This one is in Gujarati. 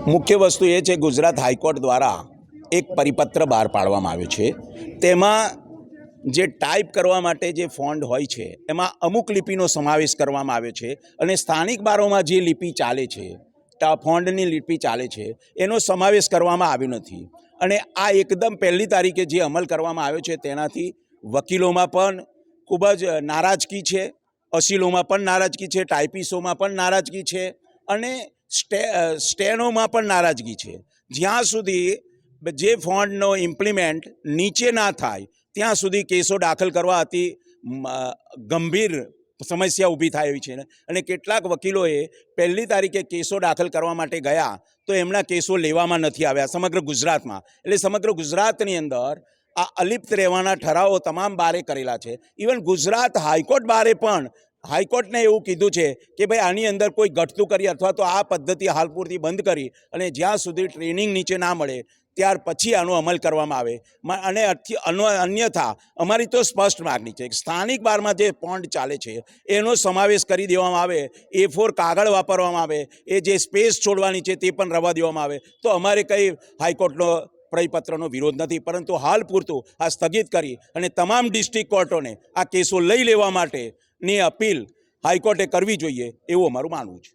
મુખ્ય વસ્તુ એ છે ગુજરાત હાઈકોર્ટ દ્વારા એક પરિપત્ર બહાર પાડવામાં આવ્યો છે। તેમાં જે ટાઈપ કરવા માટે જે ફોન્ટ હોય છે એમાં અમુક લિપિનો સમાવેશ કરવામાં આવ્યો છે અને સ્થાનિક બારોમાં જે લિપિ ચાલે છે, ફોન્ટની લિપિ ચાલે છે, એનો સમાવેશ કરવામાં આવ્યો નથી। અને આ એકદમ પહેલી તારીખે જે અમલ કરવામાં આવ્યો છે તેનાથી વકીલોમાં પણ ખૂબ જ નારાજગી છે, અસીલોમાં પણ નારાજગી છે, ટાઈપિસ્ટોમાં પણ નારાજગી છે અને સ્ટેનોમાં પણ નારાજગી છે। જ્યાં સુધી જે ફોન્ટનો ઇમ્પ્લિમેન્ટ નીચે ના થાય ત્યાં સુધી કેસો દાખલ કરવા અતિ ગંભીર સમસ્યા ઊભી થાય એવી છે। અને કેટલાક વકીલોએ પહેલી તારીખે કેસો દાખલ કરવા માટે ગયા તો એમના કેસો લેવામાં નથી આવ્યા સમગ્ર ગુજરાતમાં। એટલે સમગ્ર ગુજરાતની અંદર આ અલિપ્ત રહેવાના ઠરાવો તમામ બારે કરેલા છે। ઇવન ગુજરાત હાઈકોર્ટ બારે પણ હાઈકોર્ટને એવું કીધું છે કે ભાઈ આની અંદર કોઈ ઘટતું કરી અથવા તો આ પદ્ધતિ હાલ પૂરતી બંધ કરી અને જ્યાં સુધી ટ્રેનિંગ નીચે ના મળે ત્યાર પછી આનો અમલ કરવામાં આવે। અને અન્યથા અમારી તો સ્પષ્ટ માગણી છે કે સ્થાનિક બારમાં જે ફોન્ટ ચાલે છે એનો સમાવેશ કરી દેવામાં આવે, A4 કાગળ વાપરવામાં આવે, એ જે સ્પેસ છોડવાની છે તે પણ રવા દેવામાં આવે તો અમારે કંઈ હાઈકોર્ટનો પરિપત્રનો વિરોધ નથી, પરંતુ હાલ પૂરતું આ સ્થગિત કરી અને તમામ ડિસ્ટ્રિક્ટ કોર્ટોને આ કેસો લઈ લેવા માટેની અપીલ હાઈકોર્ટે કરવી જોઈએ એવું અમારું માનવું છે।